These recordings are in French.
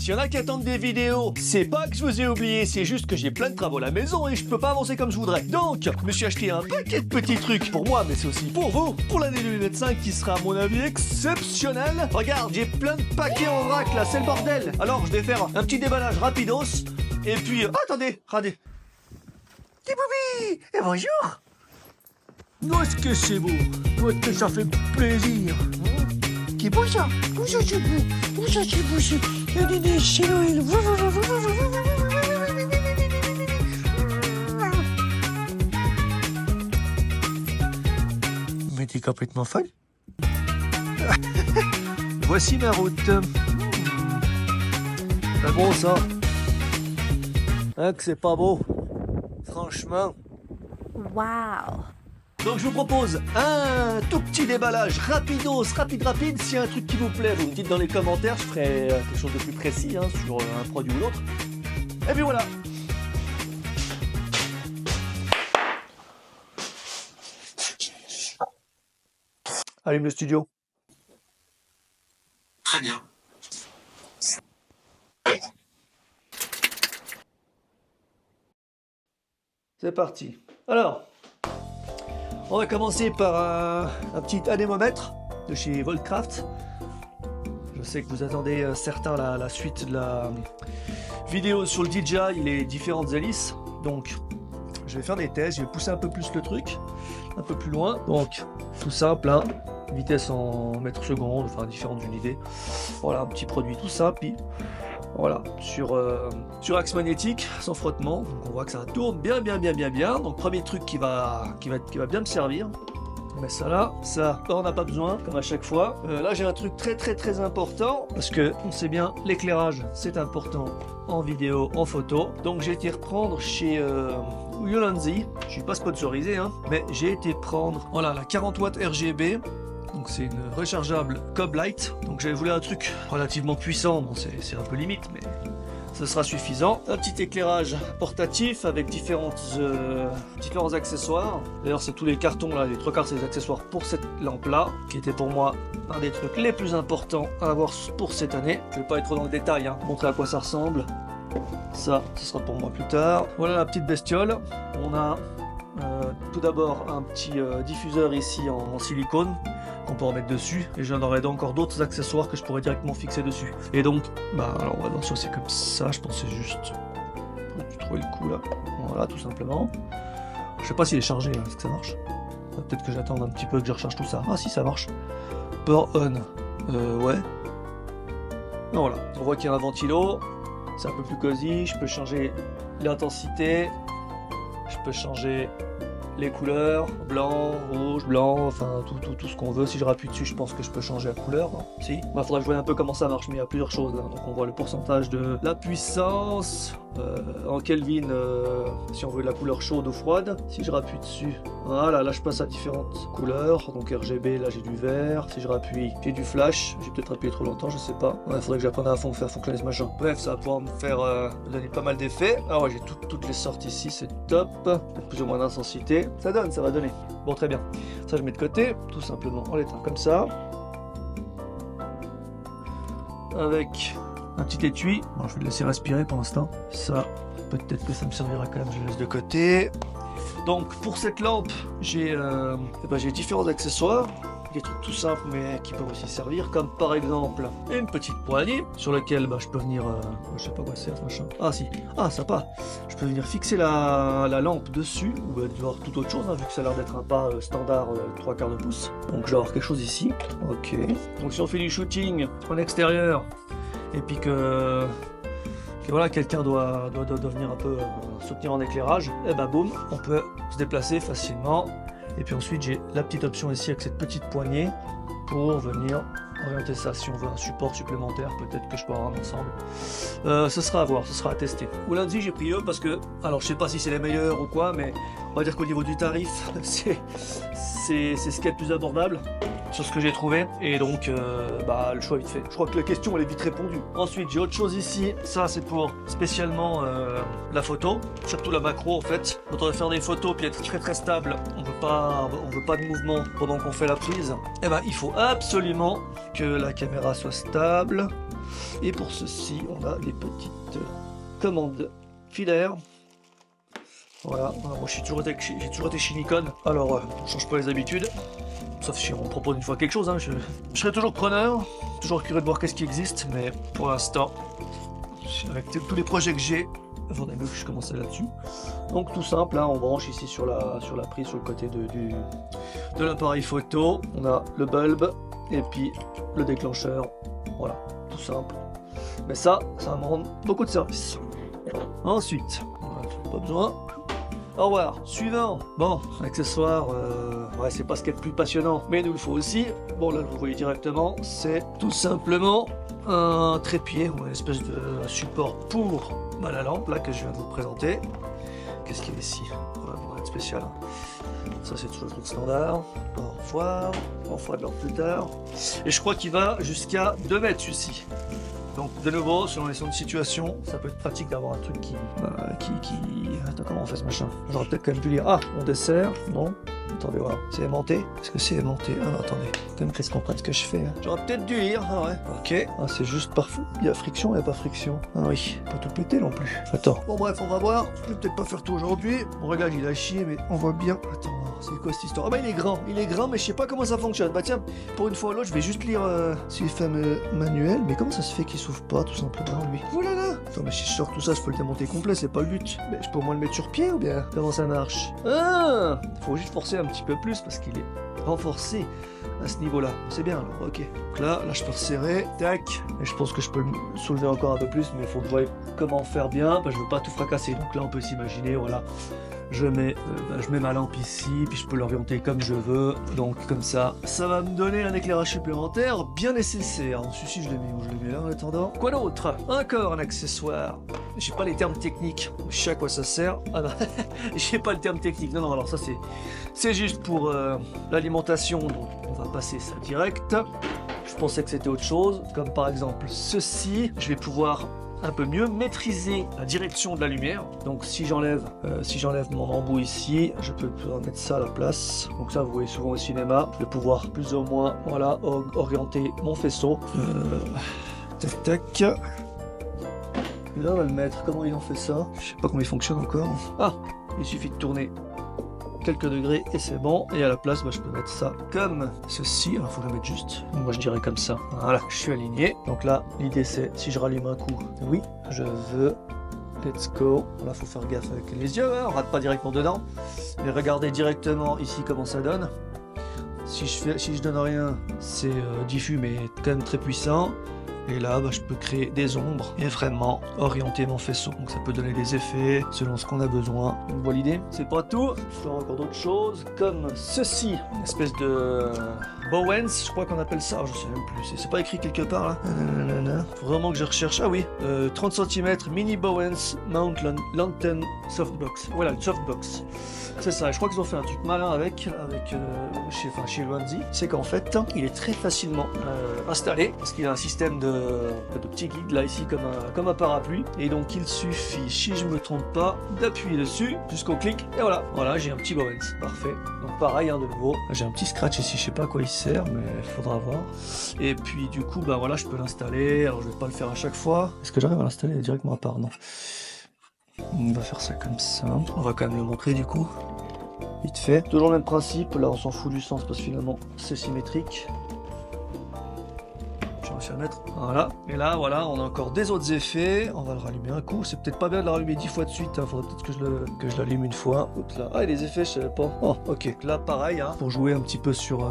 S'il y en a qui attendent des vidéos, c'est pas que je vous ai oublié, c'est juste que j'ai plein de travaux à la maison et je peux pas avancer comme je voudrais. Donc, je me suis acheté un paquet de petits trucs pour moi, mais c'est aussi pour vous, pour l'année 2025 qui sera à mon avis exceptionnelle. Regarde, j'ai plein de paquets en vrac là, c'est le bordel. Alors, je vais faire un petit déballage rapidos et puis... attendez, regardez. Petit Boubi, et bonjour. Où est-ce que c'est beau? Où est-ce que ça fait plaisir? C'est beau ça. Bonjour, c'est beau. Bonjour, c'est beau. C'est Noël. Mais t'es complètement folle. Voici ma route. C'est beau ça. Hein, que c'est pas beau. Franchement. Waouh. Donc je vous propose un tout petit déballage rapidos, rapide. S'il y a un truc qui vous plaît, vous me dites dans les commentaires, je ferai quelque chose de plus précis hein, sur un produit ou l'autre. Et puis voilà. Allume le studio. Très bien. C'est parti. Alors, on va commencer par un petit anémomètre de chez Voltcraft. Je sais que vous attendez certains la suite de la vidéo sur le DJI, les différentes hélices. Donc, je vais faire des tests, je vais pousser un peu plus le truc, un peu plus loin. Donc, tout simple, hein, vitesse en mètres secondes, enfin différentes unités. Voilà, un petit produit tout simple. Puis, voilà, sur axe magnétique, sans frottement. Donc on voit que ça tourne bien. Donc premier truc qui va bien me servir. On met ça là, ça on n'a pas besoin, comme à chaque fois. Là j'ai un truc très important, parce que on sait bien, l'éclairage c'est important en vidéo, en photo. Donc j'ai été reprendre chez Ulanzi, je suis pas sponsorisé, hein, mais j'ai été prendre, voilà, la 40 watts RGB. Donc c'est une rechargeable Cobb Light. Donc j'avais voulu un truc relativement puissant, bon c'est un peu limite, mais ce sera suffisant. Un petit éclairage portatif avec différents accessoires. D'ailleurs c'est tous les cartons là, les 3/4 c'est les accessoires pour cette lampe là, qui était pour moi un des trucs les plus importants à avoir pour cette année. Je vais pas être trop dans le détail, hein, montrer à quoi ça ressemble. Ça, ce sera pour moi plus tard. Voilà la petite bestiole. On a tout d'abord un petit diffuseur ici en silicone qu'on peut remettre dessus, et j'en aurai encore d'autres accessoires que je pourrais directement fixer dessus. Et donc, alors on va voir si c'est comme ça, je pense que c'est juste pour trouver le coup là. Voilà, tout simplement. Je sais pas s'il est chargé, hein, est-ce que ça marche? Peut-être que j'attends un petit peu que je recharge tout ça. Ah si, ça marche. Power on. Ouais. Et voilà, on voit qu'il y a un ventilo, c'est un peu plus cosy, je peux changer l'intensité, je peux changer les couleurs, blanc, rouge, blanc, enfin tout ce qu'on veut. Si je rappuie dessus, je pense que je peux changer la couleur. Non? Si. Il faudra que je voie un peu comment ça marche, mais il y a plusieurs choses là. Donc on voit le pourcentage de la puissance, en Kelvin, si on veut de la couleur chaude ou froide. Si je rappuie dessus, voilà, là je passe à différentes couleurs. Donc RGB, là j'ai du vert. Si je rappuie, j'ai du flash. J'ai peut-être appuyé trop longtemps, je sais pas. Il faudrait que j'apprenne à fond faire fonctionner ce machin. Bref, ça va pouvoir me faire me donner pas mal d'effets. Ah ouais, j'ai toutes les sortes ici, c'est top. Peut-être plus ou moins d'intensité. Ça va donner. Bon, très bien. Ça, je mets de côté, tout simplement. On l'éteint comme ça. Avec un petit étui. Bon, je vais le laisser respirer pour l'instant. Ça, peut-être que ça me servira quand même. Je le laisse de côté. Donc, pour cette lampe, j'ai différents accessoires. Des trucs tout simples mais qui peuvent aussi servir, comme par exemple une petite poignée sur laquelle je peux venir, je sais pas quoi c'est ce machin. Ah si, ah sympa, je peux venir fixer la lampe dessus, ou avoir tout autre chose, hein, vu que ça a l'air d'être un pas standard 3/4 de pouce. Donc je vais avoir quelque chose ici, ok. Donc si on fait du shooting en extérieur, et puis que voilà, quelqu'un doit venir un peu soutenir en éclairage, et boum, on peut se déplacer facilement. Et puis ensuite j'ai la petite option ici avec cette petite poignée pour venir orienter ça si on veut un support supplémentaire, peut-être que je peux avoir un ensemble. Ce sera à voir, ce sera à tester. Ulanzi j'ai pris eux parce que, alors je sais pas si c'est les meilleurs ou quoi, mais on va dire qu'au niveau du tarif, c'est ce qui est le plus abordable sur ce que j'ai trouvé, et donc le choix est vite fait. Je crois que la question elle est vite répondue. Ensuite j'ai autre chose ici, ça c'est pour spécialement la photo, surtout la macro en fait. Quand on va faire des photos puis être très stable, on veut pas de mouvement pendant qu'on fait la prise, et il faut absolument que la caméra soit stable. Et pour ceci, on a des petites commandes filaires. Voilà, moi j'ai toujours été chez Nikon, alors on change pas les habitudes. Sauf si on me propose une fois quelque chose, hein. Je serai toujours preneur, toujours curieux de voir qu'est-ce qui existe, mais pour l'instant, avec tous les projets que j'ai, il faudrait mieux que je commence là-dessus. Donc tout simple, hein, on branche ici sur la prise, sur le côté de l'appareil photo. On a le bulbe et puis le déclencheur. Voilà, tout simple. Mais ça va me rendre beaucoup de service. Ensuite, pas besoin. Au revoir. Suivant. Bon, accessoire, ouais, c'est pas ce qui est le plus passionnant, mais il nous le faut aussi. Bon, là, vous voyez directement, c'est tout simplement un trépied, ou une espèce de support pour la lampe, là, que je viens de vous présenter. Qu'est-ce qu'il y a ici? Voilà, pour être spécial. Ça, c'est toujours le truc standard. Au revoir. On fera de l'or plus tard. Et je crois qu'il va jusqu'à 2 mètres, celui-ci. Donc de nouveau, selon les situations, ça peut être pratique d'avoir un truc qui... Attends, comment on fait ce machin? J'aurais peut-être quand même pu lire. Ah, on dessert, non? Attendez, voilà. C'est aimanté? Est-ce que c'est aimanté? Ah non, attendez. Quand même, qu'est-ce qu'on comprenne ce que je fais, hein. J'aurais peut-être dû lire, ah ouais. Ok. Ah, c'est juste parfait. Il y a friction, il n'y a pas friction. Ah oui, pas tout péter non plus. Attends. Bon bref, on va voir. Je vais peut-être pas faire tout aujourd'hui. Mon réglage, il a chié, mais on voit bien. Attends, c'est quoi cette histoire? Ah bah il est grand, mais je sais pas comment ça fonctionne. Bah tiens, pour une fois ou l'autre, je vais juste lire ces fameux manuels. Mais comment ça se fait qu'il s'ouvre pas, tout simplement, lui? Oh là là! Attends, mais si je sors tout ça, je peux le démonter complet, c'est pas le but. Mais je peux au moins le mettre sur pied ou bien? Comment ça marche? Ah! Faut juste forcer un petit peu plus parce qu'il est renforcé à ce niveau-là. C'est bien alors, ok. Donc là, je peux resserrer, tac. Et je pense que je peux le soulever encore un peu plus, mais il faut que je voie comment faire bien. Bah, je veux pas tout fracasser, donc là on peut s'imaginer, voilà. Je mets ma lampe ici, puis je peux l'orienter comme je veux. Donc comme ça va me donner un éclairage supplémentaire bien nécessaire. Celui-ci, je l'ai mis où? Je l'ai mis là en attendant. Quoi d'autre? Encore un accessoire. J'ai pas les termes techniques. Je sais à quoi ça sert. Ah non, j'ai pas le terme technique. Non, alors ça c'est juste pour l'alimentation. Donc on va passer ça direct. Je pensais que c'était autre chose. Comme par exemple ceci. Je vais pouvoir un peu mieux maîtriser la direction de la lumière. Donc si j'enlève mon embout ici, je peux mettre ça à la place. Donc ça, vous voyez souvent au cinéma, je vais pouvoir plus ou moins, voilà, orienter mon faisceau. Tac tac. Et là on va le mettre. Comment ils ont fait ça? Je sais pas comment il fonctionne encore. Ah, il suffit de tourner quelques degrés et c'est bon. Et à la place, je peux mettre ça comme ceci. Alors il faut le mettre juste, moi je dirais comme ça. Voilà, je suis aligné. Donc là, l'idée c'est, si je rallume un coup, oui, je veux, let's go. Là, faut faire gaffe avec les yeux, hein, on rate pas directement dedans. Mais regardez directement ici comment ça donne. Si je donne rien, c'est diffus mais quand même très puissant. Et là, je peux créer des ombres et vraiment orienter mon faisceau. Donc ça peut donner des effets selon ce qu'on a besoin. Vous voyez l'idée? C'est pas tout. Je peux encore d'autres choses comme ceci. Une espèce de Bowens, je crois qu'on appelle ça. Je sais même plus. C'est pas écrit quelque part là. Faut vraiment que je recherche. Ah oui, 30 cm mini Bowens Mount Lantern Softbox. Voilà, une softbox. C'est ça, je crois qu'ils ont fait un truc malin avec chez Luanzi, c'est qu'en fait, il est très facilement installé, parce qu'il a un système de petits guides là ici comme un parapluie, et donc il suffit, si je me trompe pas, d'appuyer dessus jusqu'au clic, et voilà, j'ai un petit Bowens, parfait. Donc pareil, hein, de nouveau, j'ai un petit scratch ici, je sais pas à quoi il sert, mais il faudra voir. Et puis du coup, voilà, je peux l'installer, alors je vais pas le faire à chaque fois. Est-ce que j'arrive à l'installer directement à part? Non. On va faire ça comme ça. On va quand même le montrer du coup. Vite fait. Toujours le même principe. Là, on s'en fout du sens parce que finalement, c'est symétrique. Je vais réussir à mettre. Voilà. Et là, voilà, on a encore des autres effets. On va le rallumer un coup. C'est peut-être pas bien de le rallumer 10 fois de suite. Hein. Faudrait peut-être que je l'allume une fois. Oups, là. Ah, et les effets, je savais pas. Oh, ok. Là, pareil, hein, pour jouer un petit peu sur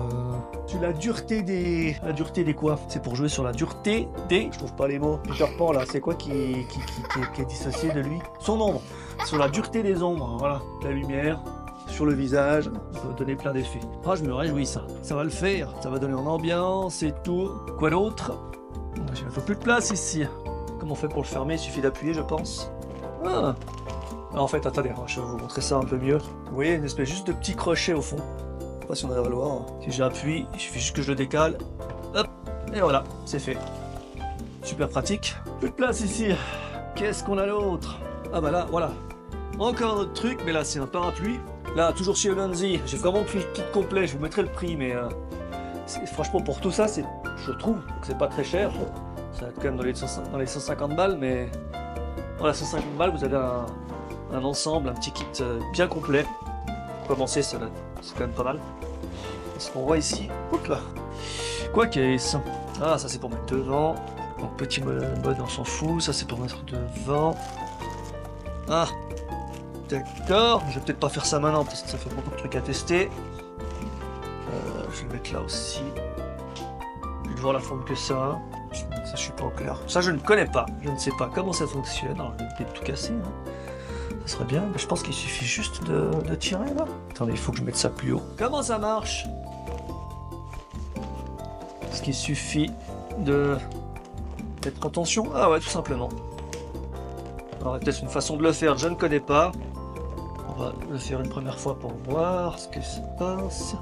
la dureté des. La dureté des quoi? C'est pour jouer sur la dureté des. Je trouve pas les mots. Peter Pan, là, c'est quoi qui est dissocié de lui? Son ombre. Sur la dureté des ombres. Voilà. La lumière. Sur le visage, ça va donner plein d'effets. Ah, je me réjouis, ça va le faire, ça va donner en ambiance et tout. Quoi d'autre? J'ai un peu plus de place ici. Comment on fait pour le fermer? Il suffit d'appuyer, je pense. Ah. En fait, attendez, je vais vous montrer ça un peu mieux. Vous voyez, une espèce juste de petit crochet au fond. Je sais pas si on arrive à le voir. Si j'appuie, il suffit juste que je le décale. Hop, et voilà, c'est fait. Super pratique. Plus de place ici. Qu'est-ce qu'on a d'autre? Ah bah là, voilà. Encore un autre truc, mais là c'est un parapluie. Là, toujours chez Luanzi, j'ai vraiment pris le kit complet, je vous mettrai le prix, mais franchement pour tout ça, je trouve que c'est pas très cher. ça va être quand même dans les 150 balles, mais voilà, 150 balles, vous avez un ensemble, un petit kit bien complet. Pour commencer, c'est quand même pas mal. Ce qu'on voit ici, hop là. Quoi qu'est-ce? Ah, ça c'est pour mettre devant. Donc, petit mode, on s'en fout. Ça c'est pour mettre devant. Ah, d'accord. Je vais peut-être pas faire ça maintenant parce que ça fait beaucoup de trucs à tester. Je vais le mettre là aussi. Je vais voir la forme que ça. Ça, je suis pas au clair. Ça, je ne connais pas. Je ne sais pas comment ça fonctionne. Alors, je vais peut-être tout casser. Hein. Ça serait bien. Mais je pense qu'il suffit juste de tirer là. Attendez, il faut que je mette ça plus haut. Comment ça marche? Est-ce qu'il suffit de mettre en tension? Ah ouais, tout simplement. Alors, peut-être une façon de le faire, je ne connais pas. On va le faire une première fois pour voir ce que ça passe.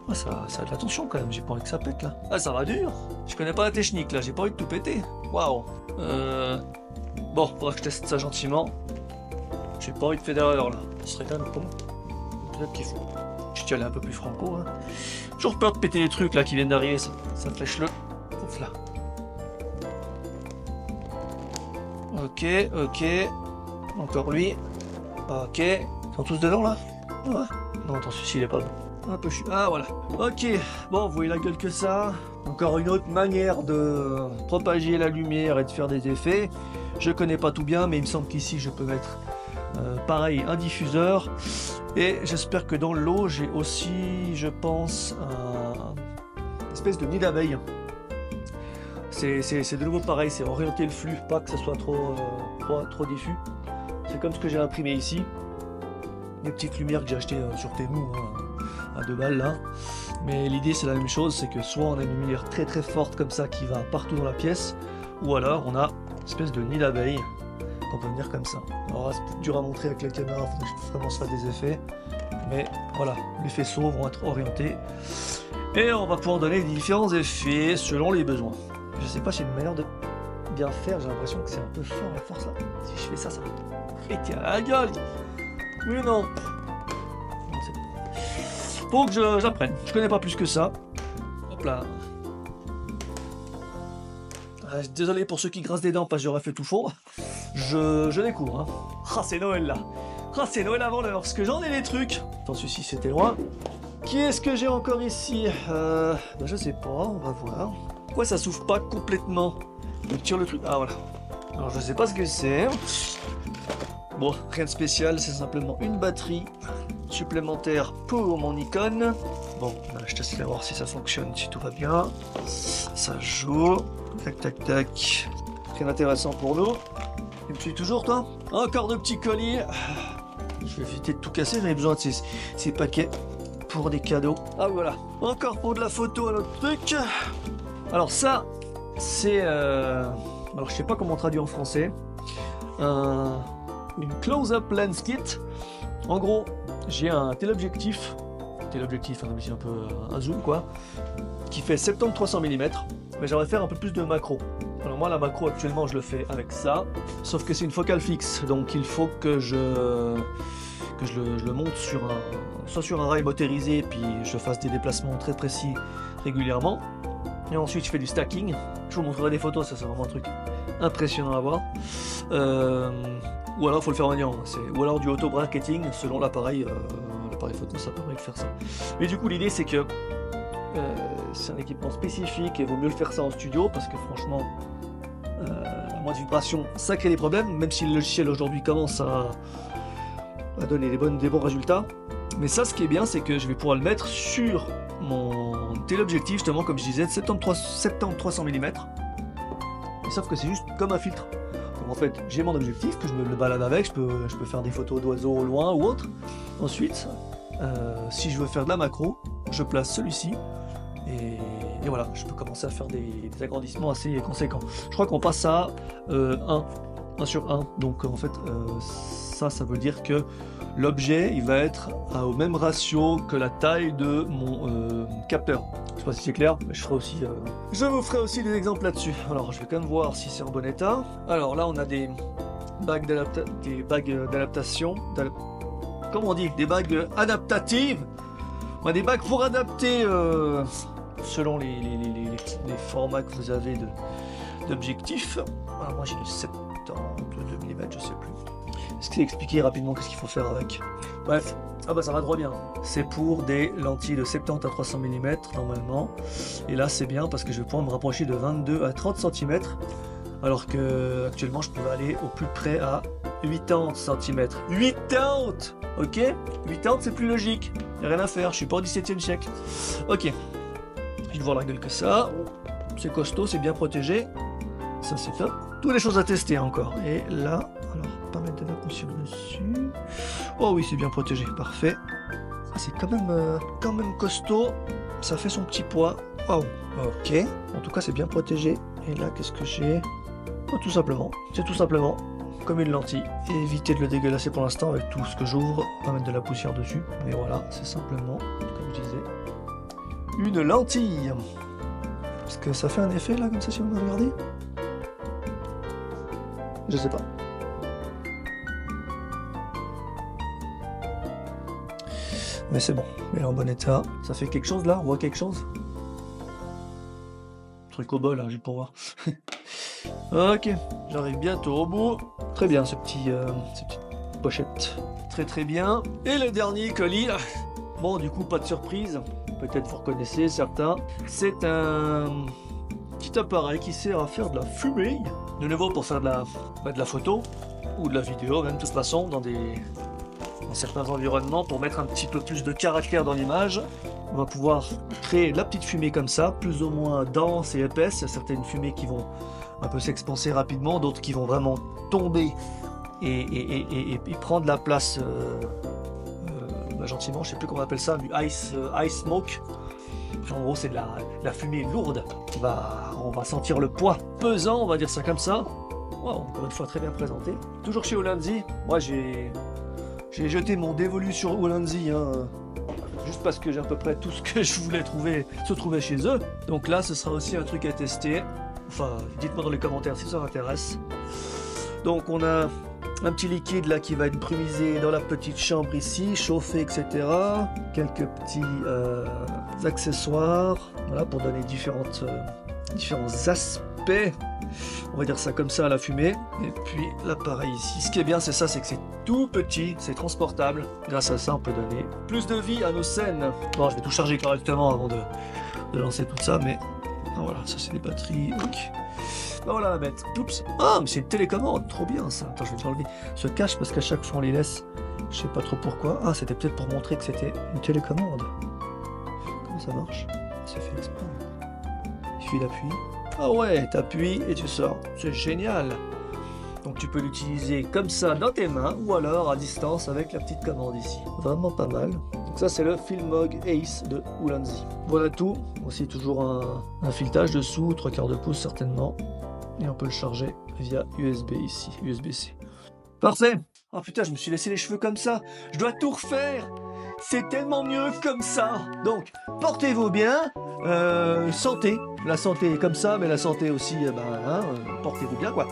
Ah, ça a de la tension quand même, j'ai pas envie que ça pète là. Ah, ça va dur. Je connais pas la technique là, j'ai pas envie de tout péter. Waouh. Bon, faudra que je teste ça gentiment. J'ai pas envie de faire d'erreur là. Ce serait quand même con. Peut-être qu'il faut. Je suis allé un peu plus franco. Hein. Toujours peur de péter les trucs là qui viennent d'arriver, ça flèche le. Ouf là. Ok, ok. Encore lui. Ok. Ils sont tous dedans là? Ouais. Non, attends, celui-ci il est pas bon. Un peu ah voilà. Ok, bon, vous voyez la gueule que ça. Encore une autre manière de propager la lumière et de faire des effets. Je connais pas tout bien, mais il me semble qu'ici je peux mettre pareil un diffuseur. Et j'espère que dans l'eau j'ai aussi, je pense, une espèce de nid d'abeille. C'est de nouveau pareil, c'est orienter le flux, pas que ça soit trop diffus. C'est comme ce que j'ai imprimé ici. Des petites lumières que j'ai achetées sur Temu à 2 balles là. Mais l'idée c'est la même chose, c'est que soit on a une lumière très très forte comme ça qui va partout dans la pièce, ou alors on a une espèce de nid d'abeille qu'on peut venir comme ça. Alors là, c'est dur à montrer avec la caméra, il faudrait que je vraiment fasse des effets. Mais voilà, les faisceaux vont être orientés. Et on va pouvoir donner différents effets selon les besoins. Je sais pas si c'est une manière de bien faire, j'ai l'impression que c'est un peu fort à force là. Si je fais ça, ça va péter à la gueule. Oui, non. Faut que j'apprenne. Je connais pas plus que ça. Hop là. Désolé pour ceux qui grincent des dents parce que j'aurais fait tout faux. Je découvre. Hein. Ah, c'est Noël là. Ah, c'est Noël avant l'heure. Parce que j'en ai des trucs. Attends, celui-ci c'était loin. Qui est-ce que j'ai encore ici? Je sais pas, on va voir. Pourquoi ça s'ouvre pas complètement? Je tire le truc. Ah voilà. Alors je sais pas ce que c'est. Bon, rien de spécial, c'est simplement une batterie supplémentaire pour mon Nikon. Bon, je teste voir si ça fonctionne, si tout va bien. Ça joue. Tac, tac, tac. Rien d'intéressant pour nous. Tu me suis toujours, toi? Encore de petits colis. Je vais éviter de tout casser, j'avais besoin de ces paquets pour des cadeaux. Ah voilà. Encore pour de la photo, un autre truc. Alors ça, c'est... Alors je sais pas comment traduire en français. Une close-up lens kit. En gros, j'ai un téléobjectif, un objectif un peu un zoom quoi, qui fait 70-300 mm, mais j'aimerais faire un peu plus de macro. Alors moi la macro actuellement je le fais avec ça, sauf que c'est une focale fixe, donc il faut que je le monte soit sur un rail motorisé, puis je fasse des déplacements très précis régulièrement. Et ensuite je fais du stacking. Je vous montrerai des photos, ça c'est vraiment un truc impressionnant à voir. Ou alors il faut le faire manuellement, ou alors du auto-bracketing selon l'appareil photo, ça permet de faire ça. Mais du coup l'idée c'est que c'est un équipement spécifique et il vaut mieux le faire ça en studio parce que franchement la moindre vibration ça crée des problèmes, même si le logiciel aujourd'hui commence à donner des bons résultats. Mais ça, ce qui est bien, c'est que je vais pouvoir le mettre sur mon téléobjectif, justement, comme je disais, 70-300 mm. Et sauf que c'est juste comme un filtre. Donc en fait, j'ai mon objectif, que je me le balade avec, je peux faire des photos d'oiseaux au loin ou autre. Ensuite, si je veux faire de la macro, je place celui-ci. Et voilà, je peux commencer à faire des agrandissements assez conséquents. Je crois qu'on passe à 1 sur 1. Donc en fait, ça veut dire que l'objet il va être au même ratio que la taille de mon capteur. Je sais pas si c'est clair, mais je vous ferai aussi des exemples là-dessus. Alors je vais quand même voir si c'est en bon état. Alors là on a des bagues d'adaptation. Comment on dit? Des bagues adaptatives. On a des bagues pour adapter selon les formats que vous avez d'objectif. Ah, moi j'ai 72 mm, je sais plus. Est-ce que c'est expliqué rapidement qu'est-ce qu'il faut faire avec? Bref, ah bah ça va trop bien. C'est pour des lentilles de 70 à 300 mm normalement. Et là c'est bien parce que je vais pouvoir me rapprocher de 22 à 30 cm. Alors que actuellement je pouvais aller au plus près à 80 cm. 80! Ok? 80 c'est plus logique. Y'a rien à faire, je suis pas au 17e siècle. Ok. Je vais voir la gueule que ça. C'est costaud, c'est bien protégé. Ça c'est top. Toutes les choses à tester encore. Et là, alors, pas mettre de la poussière dessus. Oh oui, c'est bien protégé, parfait. Ah, c'est quand même costaud. Ça fait son petit poids. Waouh. Ok. En tout cas, c'est bien protégé. Et là, qu'est-ce que j'ai? Oh, tout simplement. C'est tout simplement comme une lentille. Et éviter de le dégueulasser pour l'instant avec tout ce que j'ouvre. Pas mettre de la poussière dessus. Mais voilà, c'est simplement, comme je disais, une lentille. Est-ce que ça fait un effet là, comme ça, si vous me regardez? Je sais pas. Mais c'est bon, elle est en bon état. Ça fait quelque chose là? On voit quelque chose? Truc au bol là, juste pour voir. Ok, j'arrive bientôt au bout. Très bien, ces petites pochettes. Très très bien. Et le dernier colis. Bon, du coup, pas de surprise. Peut-être vous reconnaissez certains. C'est un petit appareil qui sert à faire de la fumée. De nouveau pour faire de la photo ou de la vidéo, même de toute façon, dans certains environnements, pour mettre un petit peu plus de caractère dans l'image. On va pouvoir créer la petite fumée comme ça, plus ou moins dense et épaisse. Il y a certaines fumées qui vont un peu s'expanser rapidement, d'autres qui vont vraiment tomber et prendre la place gentiment, je sais plus comment on appelle ça, du ice smoke. En gros, c'est de la fumée lourde. On va sentir le poids pesant, on va dire ça comme ça. Wow, encore une fois, très bien présenté. Toujours chez Ulanzi. Moi, j'ai jeté mon dévolu sur Ulanzi, juste parce que j'ai à peu près tout ce que je voulais se trouvait chez eux. Donc là, ce sera aussi un truc à tester. Enfin, dites-moi dans les commentaires si ça vous intéresse. Donc, on a un petit liquide là qui va être brumisé dans la petite chambre ici, chauffé, etc. Quelques petits accessoires, voilà, pour donner différents aspects, on va dire ça comme ça, à la fumée. Et puis l'appareil ici. Ce qui est bien, c'est ça, c'est que c'est tout petit, c'est transportable. Grâce à ça, on peut donner plus de vie à nos scènes. Bon, je vais tout charger correctement avant de lancer tout ça, mais voilà, ça c'est les batteries. Ok. Ben voilà la bête. Oups. Ah, mais c'est une télécommande. Trop bien ça. Attends, je vais l'enlever. Se cache parce qu'à chaque fois on les laisse. Je sais pas trop pourquoi. Ah, c'était peut-être pour montrer que c'était une télécommande. Comment ça marche? C'est fait exprès. Il suffit d'appuyer. Ah ouais, t'appuies et tu sors. C'est génial. Donc tu peux l'utiliser comme ça dans tes mains ou alors à distance avec la petite commande ici. Vraiment pas mal. Donc ça c'est le Filmog Ace de Ulanzi. Voilà tout. Aussi toujours un filetage dessous, 3/4 de pouce certainement. Et on peut le charger via USB ici, USB-C. Parfait. Oh putain, je me suis laissé les cheveux comme ça. Je dois tout refaire. C'est tellement mieux comme ça. Donc, portez-vous bien. Santé. La santé est comme ça, mais la santé aussi, portez-vous bien, quoi.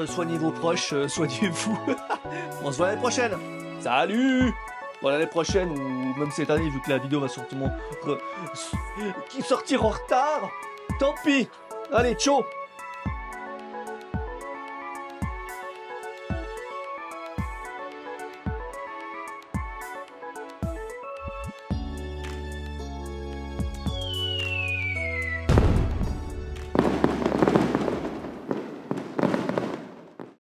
Soignez vos proches, soignez-vous. On se voit l'année prochaine. Salut. Bon, l'année prochaine, ou même cette année, vu que la vidéo va sortir en retard. Tant pis. Allez, ciao.